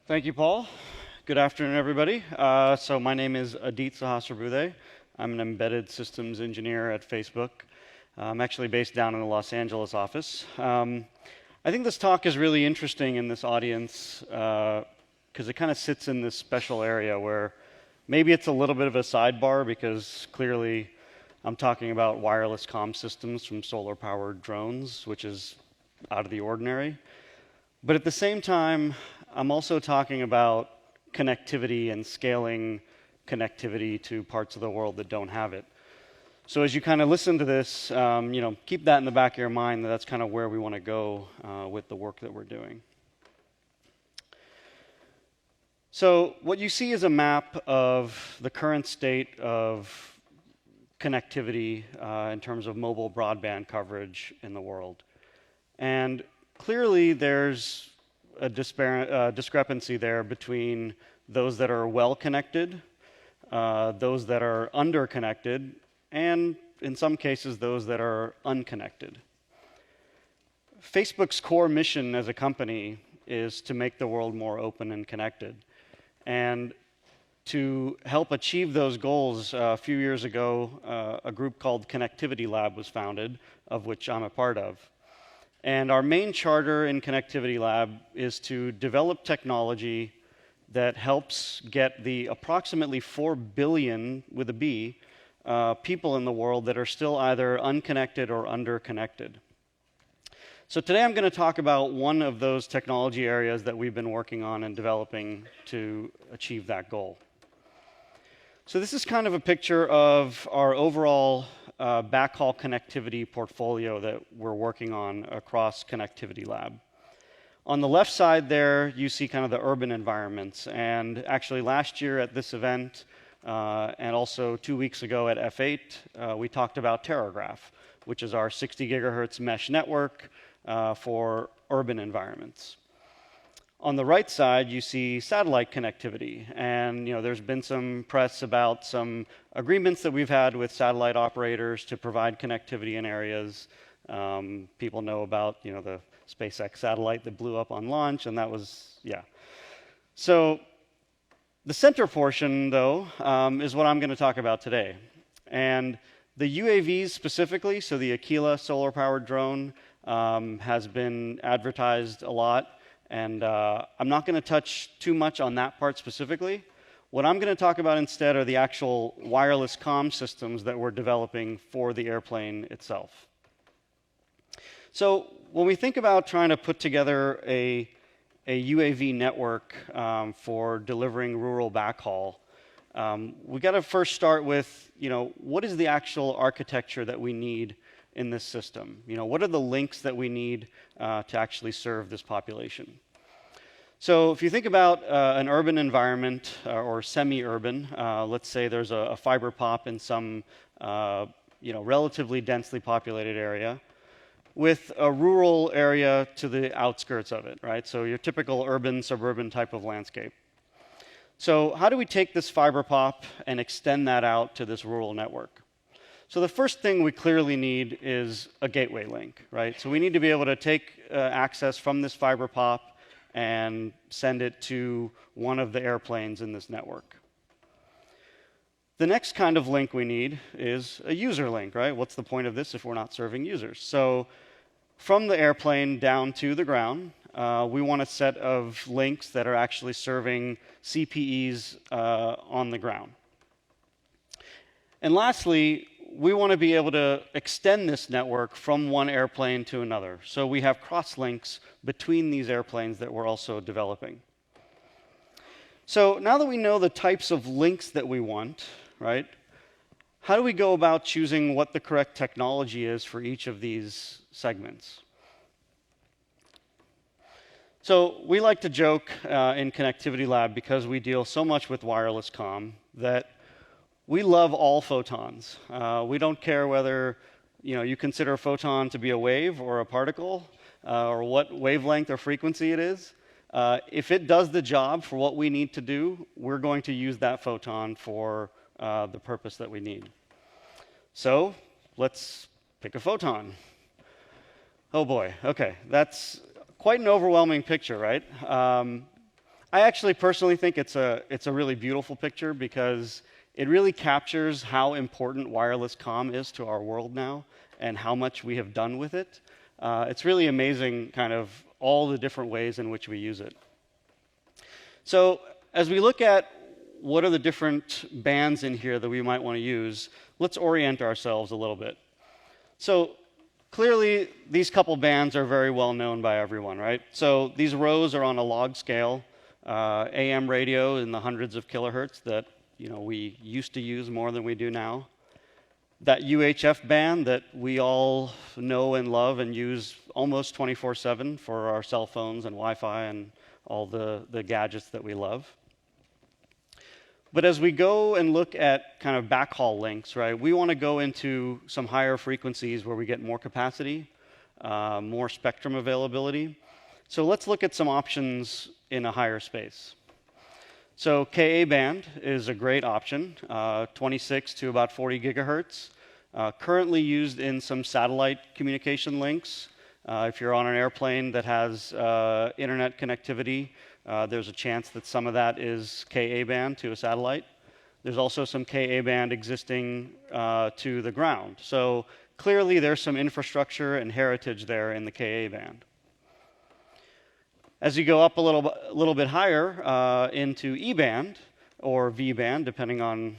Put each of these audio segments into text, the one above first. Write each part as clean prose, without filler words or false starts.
Thank you, Paul. Good afternoon, everybody. So my name is Adit Sahasrabudhe. I'm an embedded systems engineer at Facebook. I'm actually based down in the Los Angeles office. I think this talk is really interesting in this audience because it kind of sits in this special area where maybe it's a little bit of a sidebar because clearly I'm talking about wireless comm systems from solar-powered drones, which is out of the ordinary. But at the same time, I'm also talking about connectivity and scaling connectivity to parts of the world that don't have it. So as you kind of listen to this, keep that in the back of your mind that that's kind of where we want to go with the work that we're doing. So what you see is a map of the current state of connectivity in terms of mobile broadband coverage in the world. And clearly there's a discrepancy there between those that are well connected, those that are underconnected, and in some cases those that are unconnected. Facebook's core mission as a company is to make the world more open and connected. And to help achieve those goals, a few years ago, a group called Connectivity Lab was founded, of which I'm a part of. And our main charter in Connectivity Lab is to develop technology that helps get the approximately 4 billion, with a B, people in the world that are still either unconnected or underconnected. So today I'm going to talk about one of those technology areas that we've been working on and developing to achieve that goal. So this is kind of a picture of our overall backhaul connectivity portfolio that we're working on across Connectivity Lab. On the left side there, you see kind of the urban environments. And actually last year at this event, and also 2 weeks ago at F8, we talked about Terragraph, which is our 60 gigahertz mesh network for urban environments. On the right side, you see satellite connectivity. And there's been some press about some agreements that we've had with satellite operators to provide connectivity in areas. People know about the SpaceX satellite that blew up on launch, and that was, yeah. So the center portion, though, is what I'm going to talk about today. And the UAVs specifically, so the Aquila solar-powered drone, has been advertised a lot. And I'm not going to touch too much on that part specifically. What I'm going to talk about instead are the actual wireless comm systems that we're developing for the airplane itself. So when we think about trying to put together a UAV network for delivering rural backhaul, we got to first start with, what is the actual architecture that we need in this system? What are the links that we need to actually serve this population? So if you think about an urban environment or semi-urban, let's say there's a fiber pop in some relatively densely populated area with a rural area to the outskirts of it, right? So your typical urban, suburban type of landscape. So how do we take this fiber pop and extend that out to this rural network? So the first thing we clearly need is a gateway link, right? So we need to be able to take access from this fiber pop and send it to one of the airplanes in this network. The next kind of link we need is a user link, right? What's the point of this if we're not serving users? So from the airplane down to the ground, we want a set of links that are actually serving CPEs on the ground. And lastly, we want to be able to extend this network from one airplane to another. So we have crosslinks between these airplanes that we're also developing. So now that we know the types of links that we want, right, how do we go about choosing what the correct technology is for each of these segments? So we like to joke in Connectivity Lab, because we deal so much with wireless comm, that we love all photons. We don't care whether you consider a photon to be a wave or a particle, or what wavelength or frequency it is. If it does the job for what we need to do, we're going to use that photon for the purpose that we need. So let's pick a photon. Oh boy, okay, that's quite an overwhelming picture, right? I I actually personally think it's a really beautiful picture because it really captures how important wireless comm is to our world now and how much we have done with it. It's really amazing kind of all the different ways in which we use it. So as we look at what are the different bands in here that we might want to use, let's orient ourselves a little bit. So clearly, these couple bands are very well known by everyone, right? So these rows are on a log scale, AM radio in the hundreds of kilohertz that we used to use more than we do now. That UHF band that we all know and love and use almost 24/7 for our cell phones and Wi-Fi and all the gadgets that we love. But as we go and look at kind of backhaul links, right, we want to go into some higher frequencies where we get more capacity, more spectrum availability. So let's look at some options in a higher space. So Ka band is a great option, 26 to about 40 gigahertz, currently used in some satellite communication links. If you're on an airplane that has internet connectivity, there's a chance that some of that is Ka band to a satellite. There's also some Ka band existing to the ground. So clearly there's some infrastructure and heritage there in the Ka band. As you go up a little bit higher into E band or V band, depending on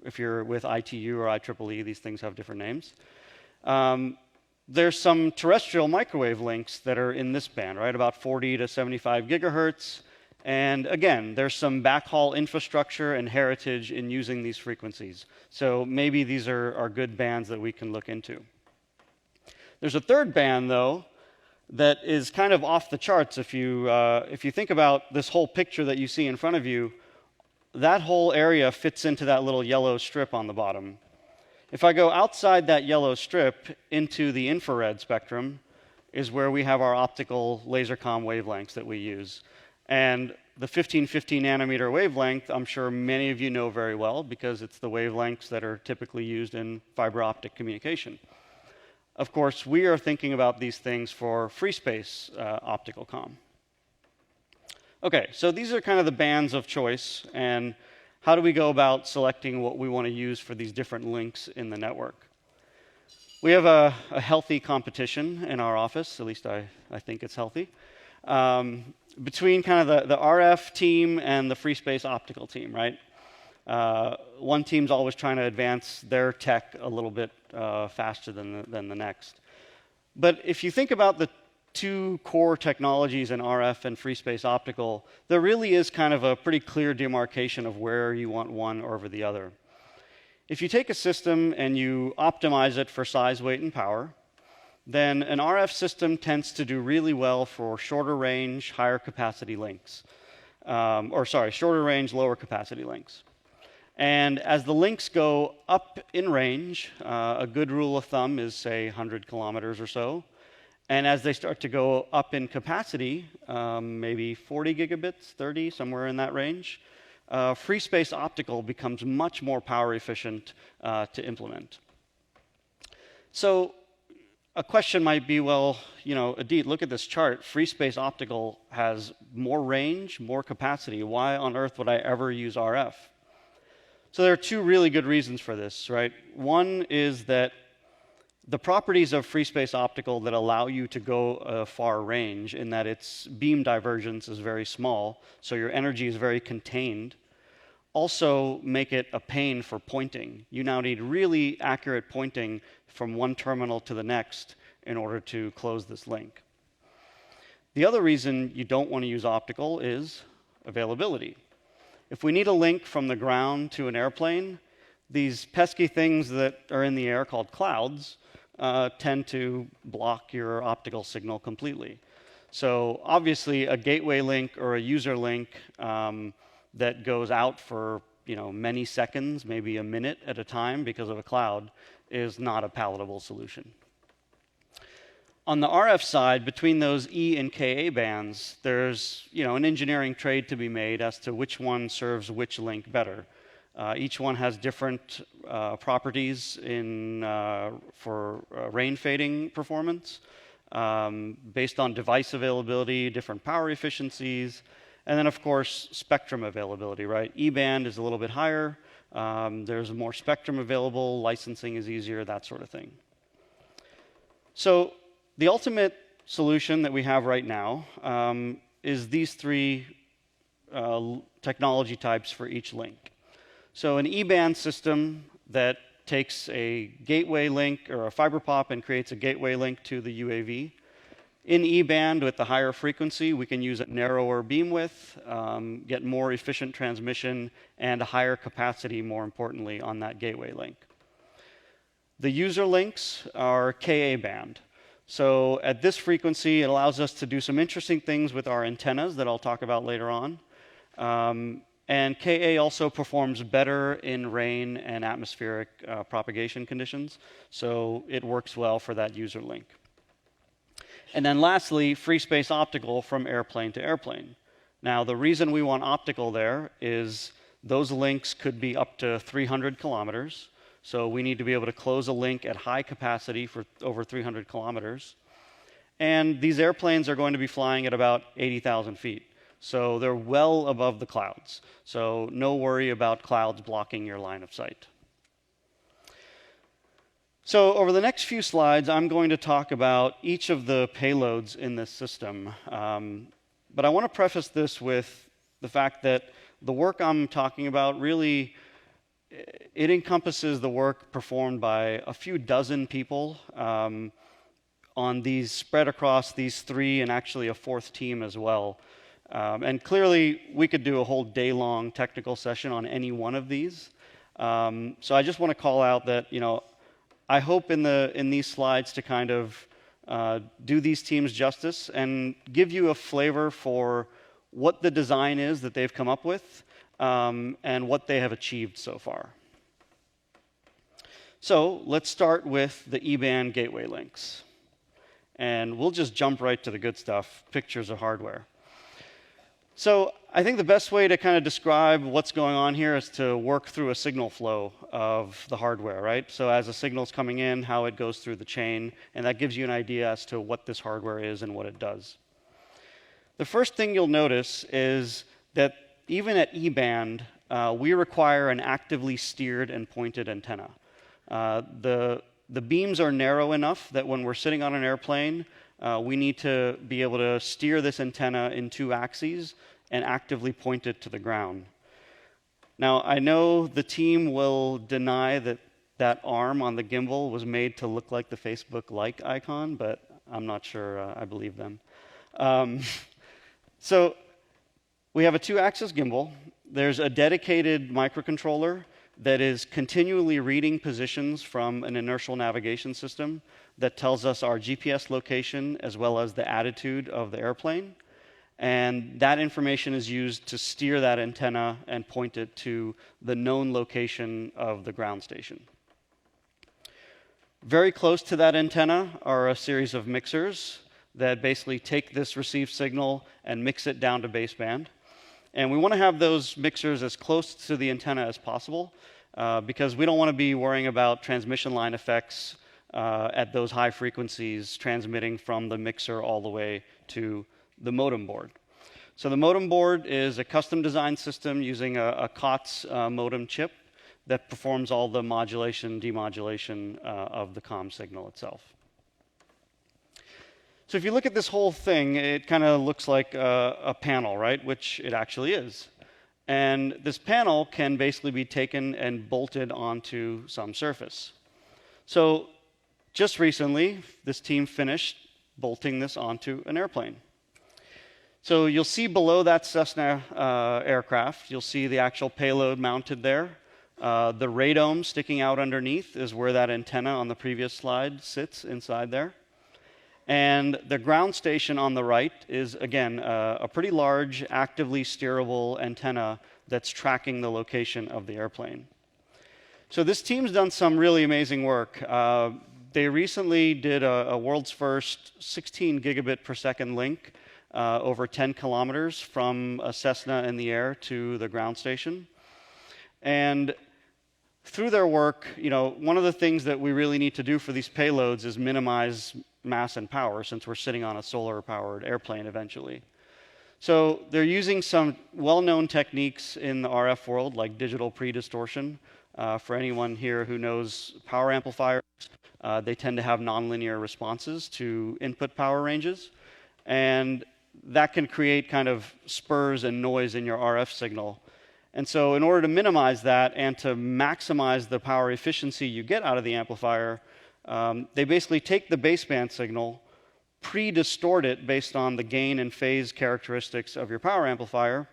if you're with ITU or IEEE, these things have different names. There's some terrestrial microwave links that are in this band, right? About 40 to 75 gigahertz. And again, there's some backhaul infrastructure and heritage in using these frequencies. So maybe these are good bands that we can look into. There's a third band, though, that is kind of off the charts. If you think about this whole picture that you see in front of you, that whole area fits into that little yellow strip on the bottom. If I go outside that yellow strip into the infrared spectrum is where we have our optical laser comm wavelengths that we use. And the 1550 nanometer wavelength, I'm sure many of you know very well because it's the wavelengths that are typically used in fiber optic communication. Of course, we are thinking about these things for free space optical comm. Okay, so these are kind of the bands of choice, and how do we go about selecting what we want to use for these different links in the network? We have a healthy competition in our office, at least I think it's healthy, between kind of the RF team and the free space optical team, right? One team's always trying to advance their tech a little bit faster than the next. But if you think about the two core technologies in RF and free space optical, there really is kind of a pretty clear demarcation of where you want one over the other. If you take a system and you optimize it for size, weight, and power, then an RF system tends to do really well for shorter range, higher capacity links. Shorter range, lower capacity links. And as the links go up in range, a good rule of thumb is, say, 100 kilometers or so. And as they start to go up in capacity, maybe 40 gigabits, 30, somewhere in that range, free space optical becomes much more power efficient to implement. So a question might be, well, Adit, look at this chart. Free space optical has more range, more capacity. Why on earth would I ever use RF? So there are two really good reasons for this, right? One is that the properties of free space optical that allow you to go a far range in that its beam divergence is very small, so your energy is very contained, also make it a pain for pointing. You now need really accurate pointing from one terminal to the next in order to close this link. The other reason you don't want to use optical is availability. If we need a link from the ground to an airplane, these pesky things that are in the air called clouds tend to block your optical signal completely. So obviously, a gateway link or a user link that goes out for many seconds, maybe a minute at a time because of a cloud, is not a palatable solution. On the RF side, between those E and Ka bands, there's an engineering trade to be made as to which one serves which link better. Each one has different properties for rain fading performance based on device availability, different power efficiencies, And then, of course, spectrum availability, right? E-band is a little bit higher. There's more spectrum available. Licensing is easier, that sort of thing. So the ultimate solution that we have right now is these three technology types for each link. So an E-band system that takes a gateway link or a fiber pop and creates a gateway link to the UAV. In E-band, with the higher frequency, we can use a narrower beam width, get more efficient transmission, and a higher capacity, more importantly, on that gateway link. The user links are Ka band. So at this frequency, it allows us to do some interesting things with our antennas that I'll talk about later on. And Ka also performs better in rain and atmospheric propagation conditions, so it works well for that user link. And then lastly, free space optical from airplane to airplane. Now, the reason we want optical there is those links could be up to 300 kilometers, so we need to be able to close a link at high capacity for over 300 kilometers. And these airplanes are going to be flying at about 80,000 feet. So they're well above the clouds. So no worry about clouds blocking your line of sight. So over the next few slides, I'm going to talk about each of the payloads in this system. But I want to preface this with the fact that the work I'm talking about really, it encompasses the work performed by a few dozen people on these, spread across these three, and actually a fourth team as well. And clearly, we could do a whole day-long technical session on any one of these. So I just want to call out that, I hope in these slides to kind of do these teams justice and give you a flavor for what the design is that they've come up with and what they have achieved so far. So let's start with the E-band gateway links. And we'll just jump right to the good stuff, pictures of hardware. So I think the best way to kind of describe what's going on here is to work through a signal flow of the hardware, right? So as a signal's coming in, how it goes through the chain, and that gives you an idea as to what this hardware is and what it does. The first thing you'll notice is that even at E-band, we require an actively steered and pointed antenna. The beams are narrow enough that when we're sitting on an airplane, we need to be able to steer this antenna in two axes and actively point it to the ground. Now, I know the team will deny that that arm on the gimbal was made to look like the Facebook like icon, but I'm not sure I believe them. So we have a two-axis gimbal. There's a dedicated microcontroller that is continually reading positions from an inertial navigation system that tells us our GPS location as well as the attitude of the airplane. And that information is used to steer that antenna and point it to the known location of the ground station. Very close to that antenna are a series of mixers that basically take this received signal and mix it down to baseband. And we want to have those mixers as close to the antenna as possible because we don't want to be worrying about transmission line effects at those high frequencies transmitting from the mixer all the way to the modem board. So the modem board is a custom designed system using a COTS modem chip that performs all the modulation, demodulation of the comm signal itself. So if you look at this whole thing, it kind of looks like a panel, right? Which it actually is. And this panel can basically be taken and bolted onto some surface. So just recently, this team finished bolting this onto an airplane. So you'll see below that Cessna aircraft, you'll see the actual payload mounted there. The radome sticking out underneath is where that antenna on the previous slide sits inside there. And the ground station on the right is, again, a pretty large, actively steerable antenna that's tracking the location of the airplane. So this team's done some really amazing work. They recently did a world's first 16 gigabit per second link over 10 kilometers from a Cessna in the air to the ground station. And through their work, one of the things that we really need to do for these payloads is minimize mass and power, since we're sitting on a solar-powered airplane eventually. So they're using some well-known techniques in the RF world, like digital pre-distortion. For anyone here who knows power amplifiers, they tend to have nonlinear responses to input power ranges. And that can create kind of spurs and noise in your RF signal. And so in order to minimize that and to maximize the power efficiency you get out of the amplifier, they basically take the baseband signal, pre-distort it based on the gain and phase characteristics of your power amplifier,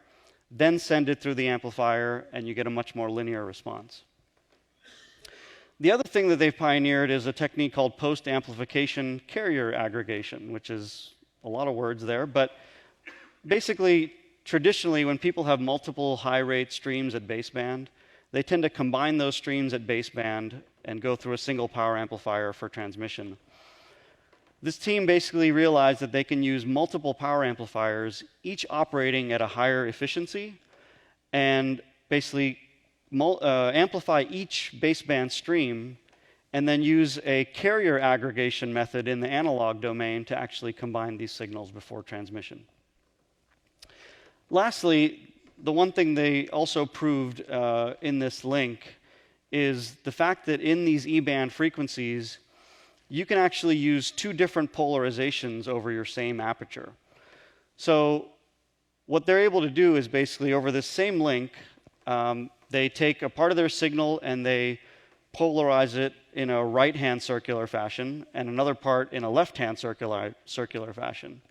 then send it through the amplifier, and you get a much more linear response. The other thing that they've pioneered is a technique called post-amplification carrier aggregation, which is a lot of words there, but basically, traditionally, when people have multiple high-rate streams at baseband, they tend to combine those streams at baseband and go through a single power amplifier for transmission. This team basically realized that they can use multiple power amplifiers, each operating at a higher efficiency, and basically amplify each baseband stream, and then use a carrier aggregation method in the analog domain to actually combine these signals before transmission. Lastly, the one thing they also proved in this link is the fact that in these E-band frequencies, you can actually use two different polarizations over your same aperture. So what they're able to do is basically over this same link, they take a part of their signal and they polarize it in a right-hand circular fashion and another part in a left-hand circular fashion.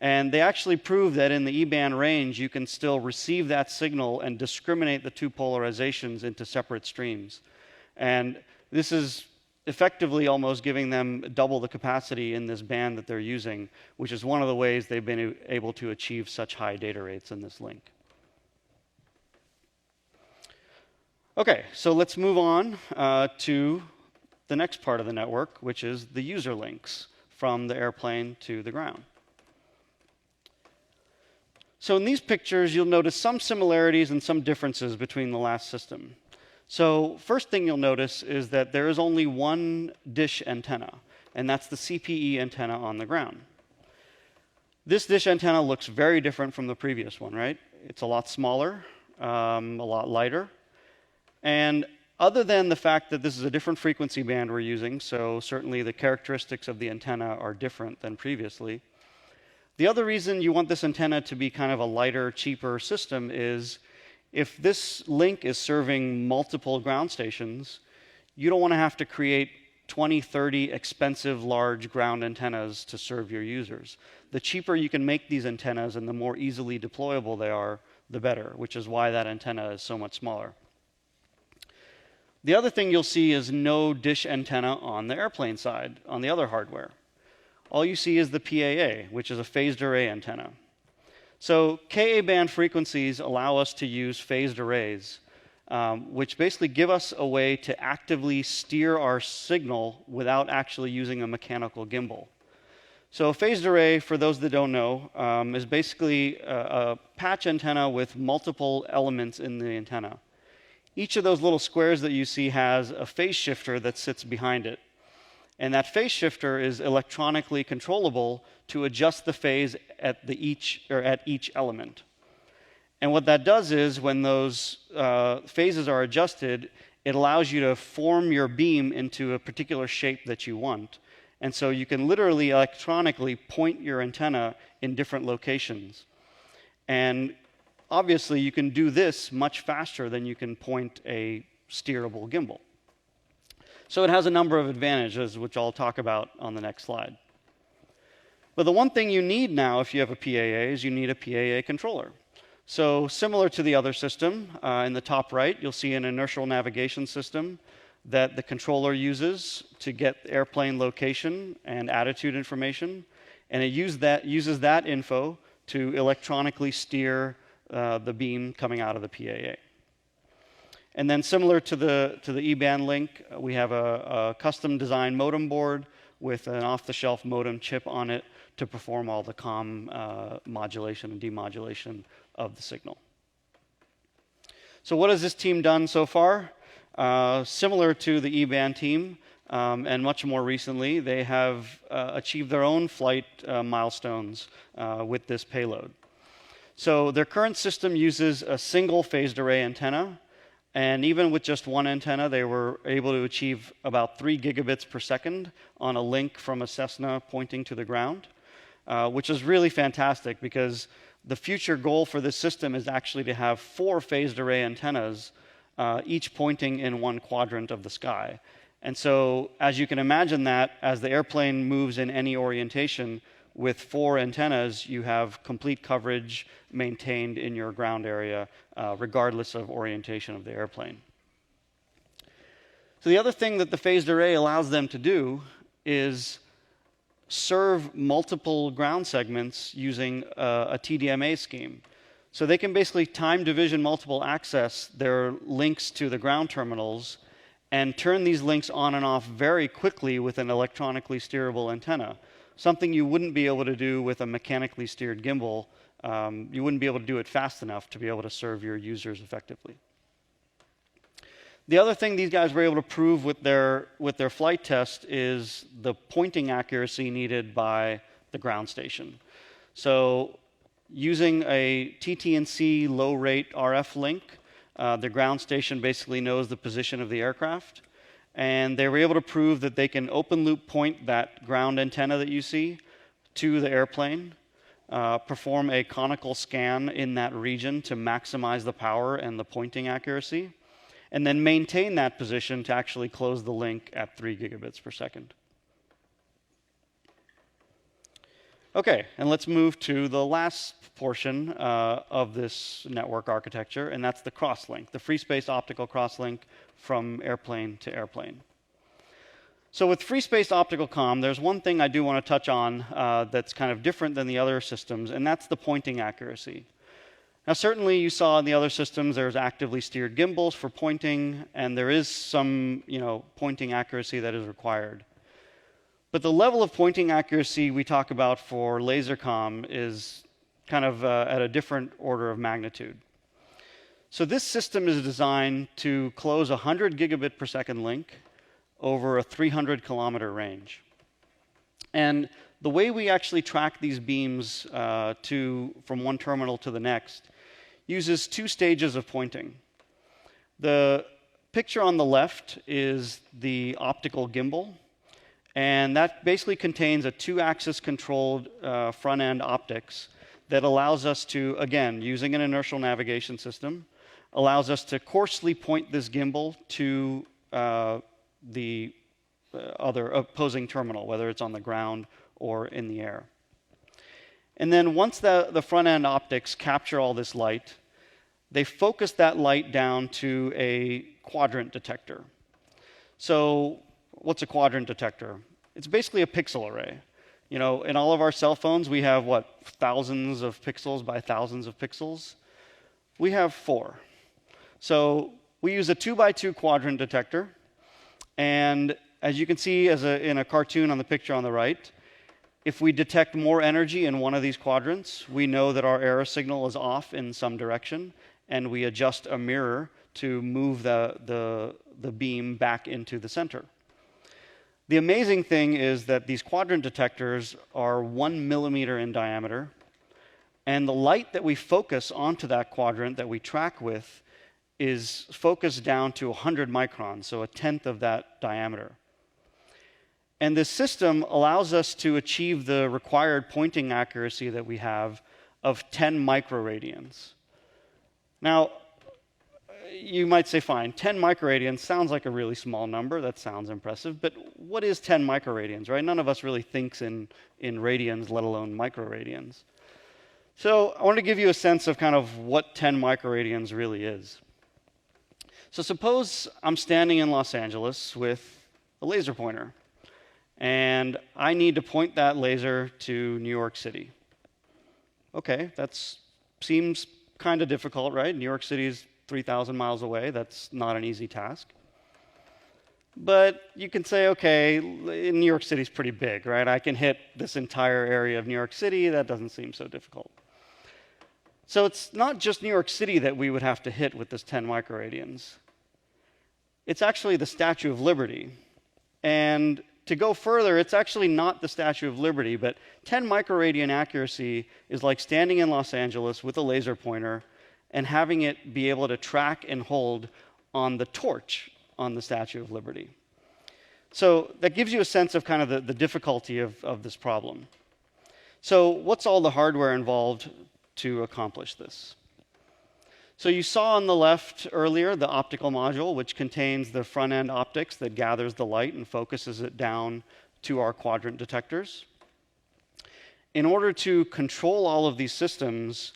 And they actually prove that in the E-band range, you can still receive that signal and discriminate the two polarizations into separate streams. And this is effectively almost giving them double the capacity in this band that they're using, which is one of the ways they've been able to achieve such high data rates in this link. OK, so let's move on to the next part of the network, which is the user links from the airplane to the ground. So in these pictures, you'll notice some similarities and some differences between the last system. So first thing you'll notice is that there is only one dish antenna, and that's the CPE antenna on the ground. This dish antenna looks very different from the previous one, right? It's a lot smaller, a lot lighter. And other than the fact that this is a different frequency band we're using, so certainly the characteristics of the antenna are different than previously, the other reason you want this antenna to be kind of a lighter, cheaper system is if this link is serving multiple ground stations, you don't want to have to create 20, 30 expensive large ground antennas to serve your users. The cheaper you can make these antennas and the more easily deployable they are, the better, which is why that antenna is so much smaller. The other thing you'll see is no dish antenna on the airplane side, on the other hardware. All you see is the PAA, which is a phased array antenna. So Ka-band frequencies allow us to use phased arrays, which basically give us a way to actively steer our signal without actually using a mechanical gimbal. So a phased array, for those that don't know, is basically a patch antenna with multiple elements in the antenna. Each of those little squares that you see has a phase shifter that sits behind it. And that phase shifter is electronically controllable to adjust the phase at each element. And what that does is when those phases are adjusted, it allows you to form your beam into a particular shape that you want. And so you can literally electronically point your antenna in different locations. And obviously, you can do this much faster than you can point a steerable gimbal. So it has a number of advantages, which I'll talk about on the next slide. But the one thing you need now if you have a PAA is you need a PAA controller. So similar to the other system, in the top right, you'll see an inertial navigation system that the controller uses to get airplane location and attitude information. And it uses that info to electronically steer the beam coming out of the PAA. And then similar to the E-band link, we have a custom designed modem board with an off-the-shelf modem chip on it to perform all the comm modulation and demodulation of the signal. So what has this team done so far? Similar to the E-band team, and much more recently, they have achieved their own flight milestones with this payload. So their current system uses a single phased array antenna, and even with just one antenna, they were able to achieve about 3 gigabits per second on a link from a Cessna pointing to the ground, which is really fantastic because the future goal for this system is actually to have 4 phased array antennas, each pointing in one quadrant of the sky. And so, as you can imagine that, as the airplane moves in any orientation, with 4 antennas, you have complete coverage maintained in your ground area, regardless of orientation of the airplane. So the other thing that the phased array allows them to do is serve multiple ground segments using a TDMA scheme. So they can basically time division multiple access their links to the ground terminals and turn these links on and off very quickly with an electronically steerable antenna, something you wouldn't be able to do with a mechanically steered gimbal. You wouldn't be able to do it fast enough to be able to serve your users effectively. The other thing these guys were able to prove with their flight test is the pointing accuracy needed by the ground station. So using a TT&C low-rate RF link, the ground station basically knows the position of the aircraft. And they were able to prove that they can open-loop point that ground antenna that you see to the airplane, perform a conical scan in that region to maximize the power and the pointing accuracy, and then maintain that position to actually close the link at 3 gigabits per second. OK, and let's move to the last portion of this network architecture, and that's the crosslink, the free space optical crosslink from airplane to airplane. So with free space optical comm, there's one thing I do want to touch on that's kind of different than the other systems, and that's the pointing accuracy. Now, certainly you saw in the other systems there's actively steered gimbals for pointing, and there is some pointing accuracy that is required. But the level of pointing accuracy we talk about for laser comm is kind of at a different order of magnitude. So this system is designed to close a 100 gigabit per second link over a 300 kilometer range. And the way we actually track these beams from one terminal to the next uses 2 stages of pointing. The picture on the left is the optical gimbal, and that basically contains a 2-axis controlled front-end optics that allows us to, again, using an inertial navigation system, allows us to coarsely point this gimbal to the other opposing terminal, whether it's on the ground or in the air. And then once the front-end optics capture all this light, they focus that light down to a quadrant detector. So what's a quadrant detector? It's basically a pixel array. In all of our cell phones, we have, thousands of pixels by thousands of pixels? We have 4. So we use a 2x2 quadrant detector. And as you can see in a cartoon on the picture on the right, if we detect more energy in one of these quadrants, we know that our error signal is off in some direction, and we adjust a mirror to move the beam back into the center. The amazing thing is that these quadrant detectors are 1 millimeter in diameter, and the light that we focus onto that quadrant that we track with is focused down to 100 microns, so a tenth of that diameter. And this system allows us to achieve the required pointing accuracy that we have of 10 microradians. Now, you might say, fine, 10 microradians sounds like a really small number. That sounds impressive. But what is 10 microradians, right? None of us really thinks in radians, let alone microradians. So I want to give you a sense of kind of what 10 microradians really is. So suppose I'm standing in Los Angeles with a laser pointer, and I need to point that laser to New York City. OK, that seems kind of difficult, right? New York City is 3,000 miles away. That's not an easy task. But you can say, OK, New York City is pretty big, right? I can hit this entire area of New York City. That doesn't seem so difficult. So it's not just New York City that we would have to hit with this 10 microradians. It's actually the Statue of Liberty. And to go further, it's actually not the Statue of Liberty, but 10 microradian accuracy is like standing in Los Angeles with a laser pointer and having it be able to track and hold on the torch on the Statue of Liberty. So that gives you a sense of kind of the difficulty of this problem. So what's all the hardware involved to accomplish this? So you saw on the left earlier the optical module, which contains the front-end optics that gathers the light and focuses it down to our quadrant detectors. In order to control all of these systems,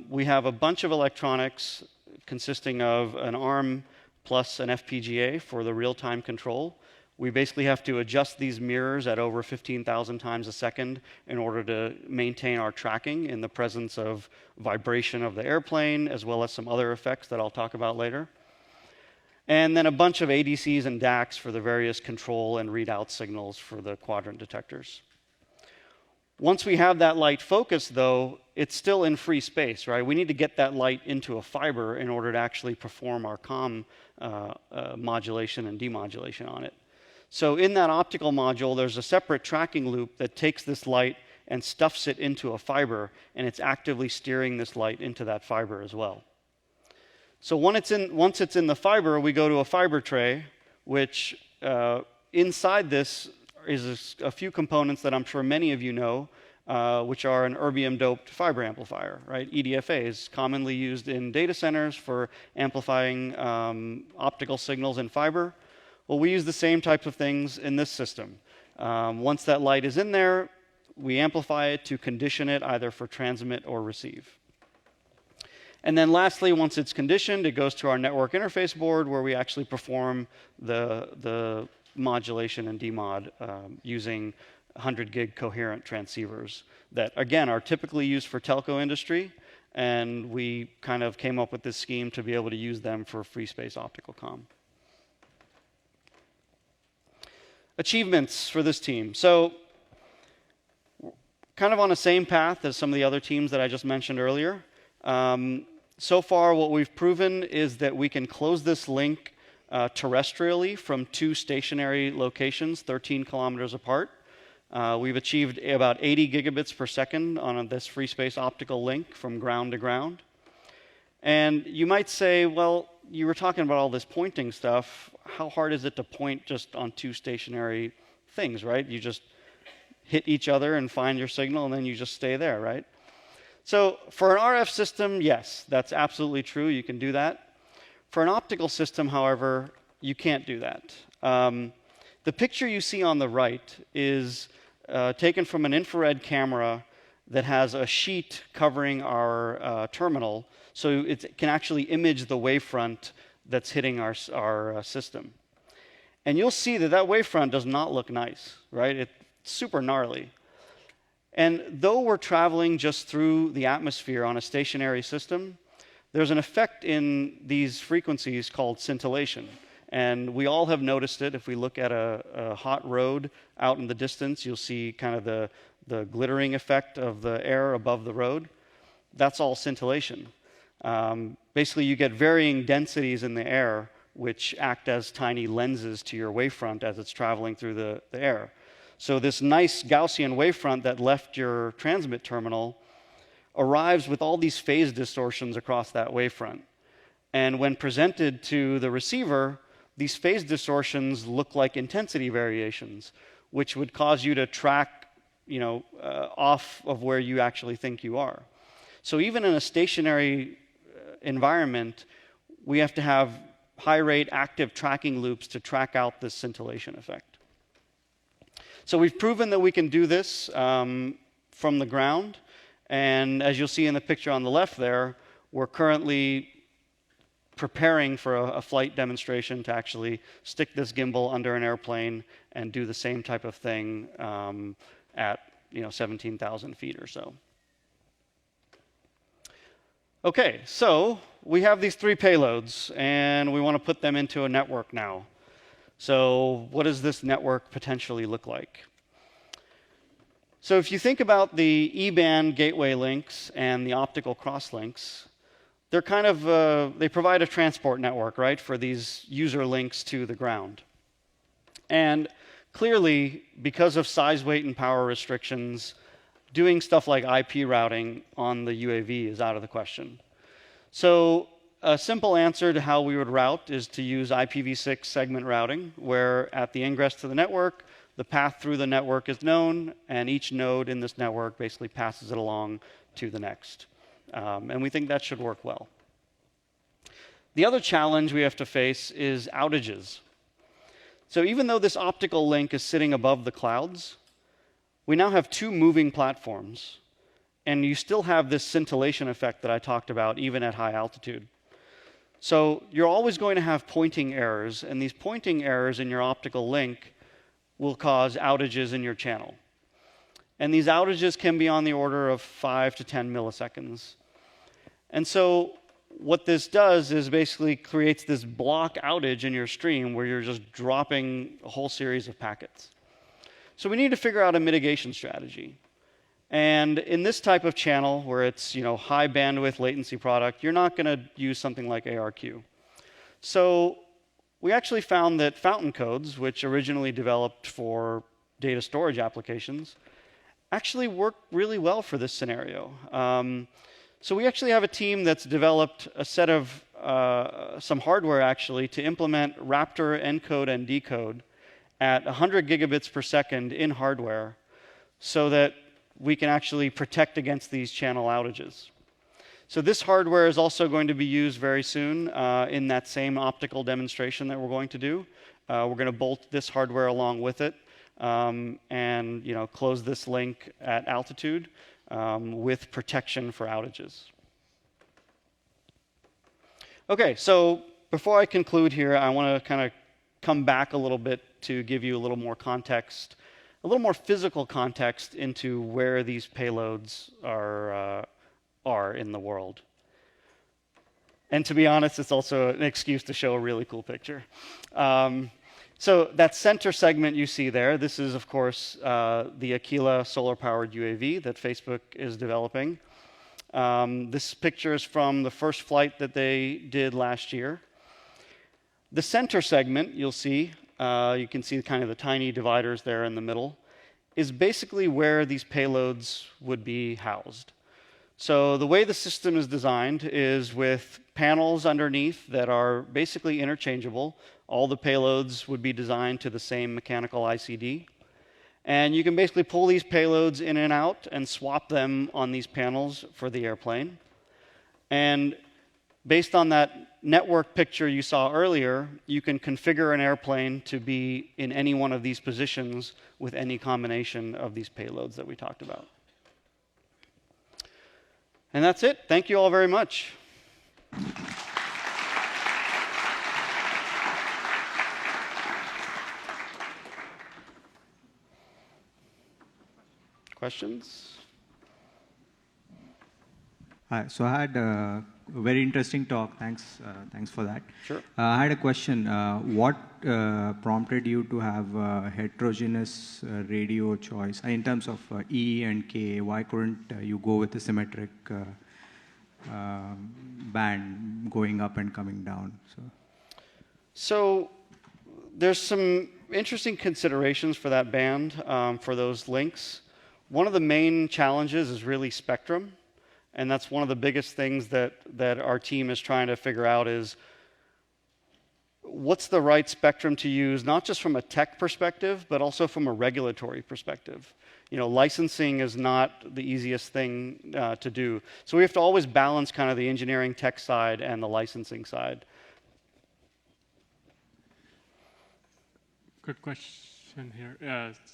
we have a bunch of electronics consisting of an ARM plus an FPGA for the real-time control. We basically have to adjust these mirrors at over 15,000 times a second in order to maintain our tracking in the presence of vibration of the airplane, as well as some other effects that I'll talk about later. And then a bunch of ADCs and DACs for the various control and readout signals for the quadrant detectors. Once we have that light focused, though, it's still in free space, right? We need to get that light into a fiber in order to actually perform our COM modulation and demodulation on it. So in that optical module, there's a separate tracking loop that takes this light and stuffs it into a fiber, and it's actively steering this light into that fiber as well. So once it's in the fiber, we go to a fiber tray, which inside this is a few components that I'm sure many of you know, which are an erbium-doped fiber amplifier, right? EDFA is commonly used in data centers for amplifying optical signals in fiber. Well, we use the same types of things in this system. Once that light is in there, we amplify it to condition it either for transmit or receive. And then lastly, once it's conditioned, it goes to our network interface board where we actually perform the modulation and demod using 100 gig coherent transceivers that, again, are typically used for telco industry. And we kind of came up with this scheme to be able to use them for free space optical comm. Achievements for this team. So kind of on the same path as some of the other teams that I just mentioned earlier. So far, what we've proven is that we can close this link terrestrially from 2 stationary locations, 13 kilometers apart. We've achieved about 80 gigabits per second on this free space optical link from ground to ground. And you might say, well, you were talking about all this pointing stuff. How hard is it to point just on 2 stationary things, right? You just hit each other and find your signal, and then you just stay there, right? So for an RF system, yes, that's absolutely true. You can do that. For an optical system, however, you can't do that. The picture you see on the right is taken from an infrared camera that has a sheet covering our terminal, so it can actually image the wavefront that's hitting our system. And you'll see that that wavefront does not look nice, right? It's super gnarly. And though we're traveling just through the atmosphere on a stationary system, there's an effect in these frequencies called scintillation. And we all have noticed it. If we look at a hot road out in the distance, you'll see kind of the glittering effect of the air above the road. That's all scintillation. Basically, you get varying densities in the air, which act as tiny lenses to your wavefront as it's traveling through the air. So this nice Gaussian wavefront that left your transmit terminal arrives with all these phase distortions across that wavefront. And when presented to the receiver, these phase distortions look like intensity variations, which would cause you to track, off of where you actually think you are. So even in a stationary environment, we have to have high-rate active tracking loops to track out this scintillation effect. So we've proven that we can do this from the ground. And as you'll see in the picture on the left there, we're currently preparing for a flight demonstration to actually stick this gimbal under an airplane and do the same type of thing at 17,000 feet or so. Okay, so we have these 3 payloads, and we want to put them into a network now. So what does this network potentially look like? So if you think about the E-band gateway links and the optical crosslinks, they're kind of, they provide a transport network, right, for these user links to the ground. And clearly, because of size, weight, and power restrictions, doing stuff like IP routing on the UAV is out of the question. So a simple answer to how we would route is to use IPv6 segment routing, where at the ingress to the network, the path through the network is known, and each node in this network basically passes it along to the next. And we think that should work well. The other challenge we have to face is outages. So even though this optical link is sitting above the clouds, we now have two moving platforms, and you still have this scintillation effect that I talked about even at high altitude. So you're always going to have pointing errors, and these pointing errors in your optical link will cause outages in your channel. And these outages can be on the order of 5 to 10 milliseconds. And so what this does is basically creates this block outage in your stream where you're just dropping a whole series of packets. So we need to figure out a mitigation strategy. And in this type of channel where it's high bandwidth latency product, you're not going to use something like ARQ. So we actually found that fountain codes, which originally developed for data storage applications, actually work really well for this scenario. So we actually have a team that's developed a set of some hardware actually to implement Raptor encode and decode at 100 gigabits per second in hardware so that we can actually protect against these channel outages. So this hardware is also going to be used very soon in that same optical demonstration that we're going to do. We're going to bolt this hardware along with it and close this link at altitude with protection for outages. Okay, so before I conclude here, I want to kind of come back a little bit to give you a little more context, a little more physical context into where these payloads are in the world. And to be honest, it's also an excuse to show a really cool picture. So that center segment you see there, this is, of course, the Aquila solar-powered UAV that Facebook is developing. This picture is from the first flight that they did last year. The center segment, you'll see, you can see kind of the tiny dividers there in the middle, is basically where these payloads would be housed. So the way the system is designed is with panels underneath that are basically interchangeable. All the payloads would be designed to the same mechanical ICD. And you can basically pull these payloads in and out and swap them on these panels for the airplane. And based on that network picture you saw earlier, you can configure an airplane to be in any one of these positions with any combination of these payloads that we talked about. And that's it. Thank you all very much. Questions? Hi. So I had a very interesting talk. Thanks for that. Sure. I had a question. What prompted you to have a heterogeneous radio choice in terms of E and K? Why couldn't you go with a symmetric band going up and coming down? So there's some interesting considerations for that band, for those links. One of the main challenges is really spectrum. And that's one of the biggest things that our team is trying to figure out is what's the right spectrum to use, not just from a tech perspective, but also from a regulatory perspective. Licensing is not the easiest thing to do. So we have to always balance kind of the engineering tech side and the licensing side. Good question here.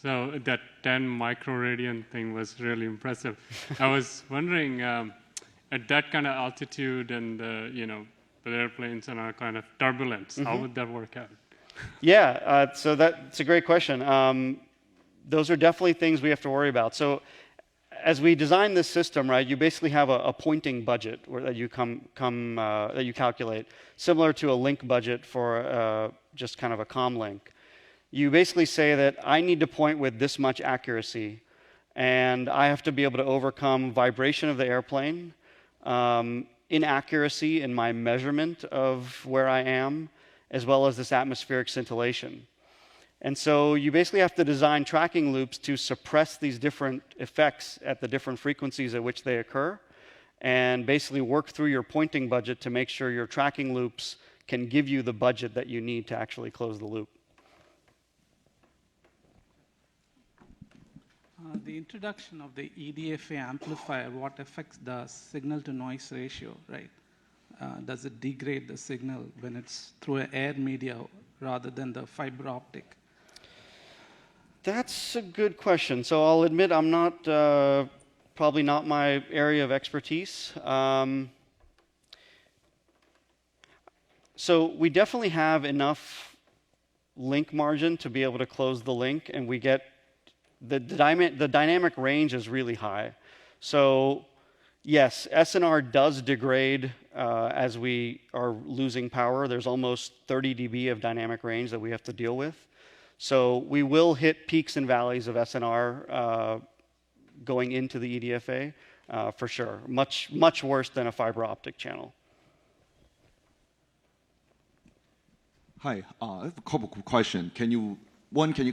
So that 10 microradian thing was really impressive. I was wondering, at that kind of altitude and the airplanes and kind of turbulence, how would that work out? Yeah, so that's a great question. Those are definitely things we have to worry about. So as we design this system, right, you basically have a pointing budget that you that you calculate, similar to a link budget for just kind of a comm link. You basically say that I need to point with this much accuracy, and I have to be able to overcome vibration of the airplane, inaccuracy in my measurement of where I am, as well as this atmospheric scintillation. And so you basically have to design tracking loops to suppress these different effects at the different frequencies at which they occur, and basically work through your pointing budget to make sure your tracking loops can give you the budget that you need to actually close the loop. The introduction of the EDFA amplifier, what affects the signal-to-noise ratio, right? Does it degrade the signal when it's through an air media rather than the fiber optic? That's a good question. So I'll admit I'm not, probably not my area of expertise. So we definitely have enough link margin to be able to close the link, and we get the dynamic range is really high. So yes, SNR does degrade as we are losing power. There's almost 30 dB of dynamic range that we have to deal with. So we will hit peaks and valleys of SNR going into the EDFA for sure. Much worse than a fiber optic channel. Hi, I have a couple of questions. Can you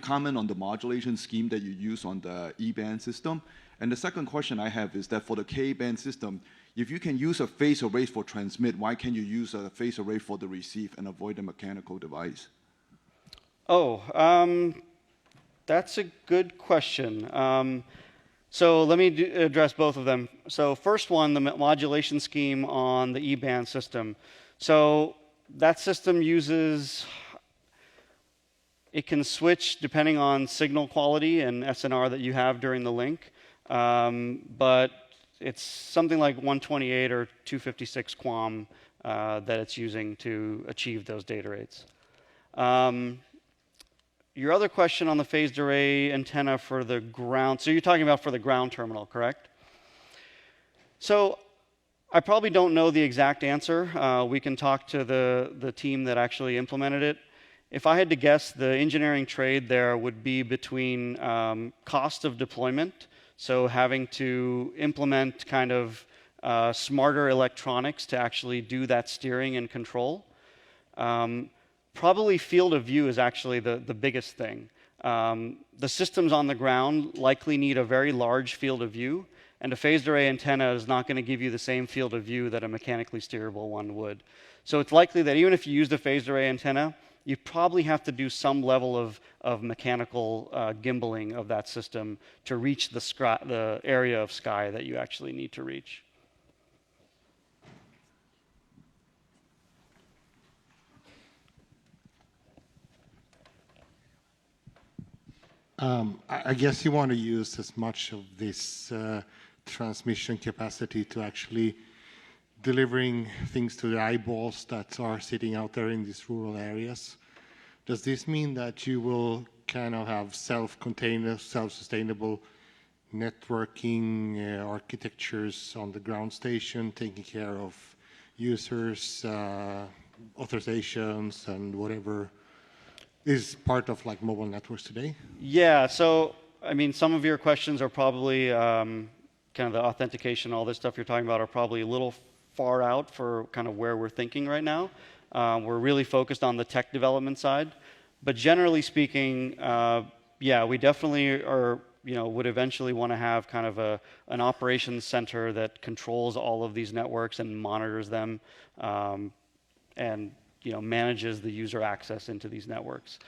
comment on the modulation scheme that you use on the E-band system? And the second question I have is that for the K-band system, if you can use a phase array for transmit, why can't you use a phase array for the receive and avoid a mechanical device? Oh, that's a good question. So let me address both of them. So first one, the modulation scheme on the E-band system. So that system uses, it can switch depending on signal quality and SNR that you have during the link, but it's something like 128 or 256 QAM that it's using to achieve those data rates. Your other question on the phased array antenna for the ground, so you're talking about for the ground terminal, correct? So I probably don't know the exact answer. We can talk to the team that actually implemented it. If I had to guess, the engineering trade there would be between cost of deployment, so having to implement kind of smarter electronics to actually do that steering and control. Probably field of view is actually the biggest thing. The systems on the ground likely need a very large field of view, and a phased array antenna is not going to give you the same field of view that a mechanically steerable one would. So it's likely that even if you used a phased array antenna, you probably have to do some level of mechanical gimbaling of that system to reach the area of sky that you actually need to reach. I guess you want to use as much of this transmission capacity to actually delivering things to the eyeballs that are sitting out there in these rural areas. Does this mean that you will kind of have self-contained, self-sustainable networking architectures on the ground station, taking care of users, authorizations, and whatever is part of like mobile networks today? Yeah, so I mean, some of your questions are probably kind of the authentication, all this stuff you're talking about are probably a little far out for kind of where we're thinking right now. We're really focused on the tech development side, but generally speaking, yeah, we definitely are, would eventually want to have kind of an operations center that controls all of these networks and monitors them, and manages the user access into these networks.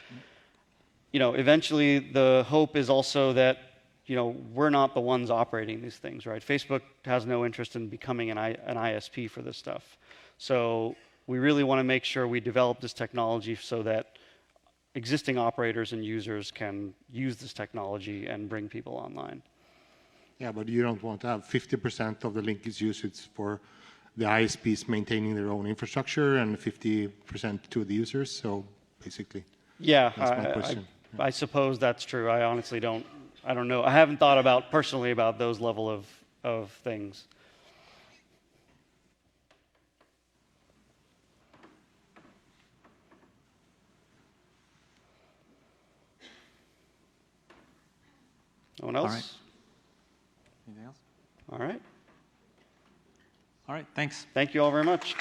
Eventually the hope is also that, we're not the ones operating these things, right? Facebook has no interest in becoming an ISP for this stuff. So we really want to make sure we develop this technology so that existing operators and users can use this technology and bring people online. Yeah, but you don't want to have 50% of the linkage usage for the ISPs maintaining their own infrastructure and 50% to the users. So basically, yeah, that's my question. I suppose that's true. I honestly don't know. I haven't thought personally about those level of things. No one else? All right. Anything else? All right. All right, thanks. Thank you all very much.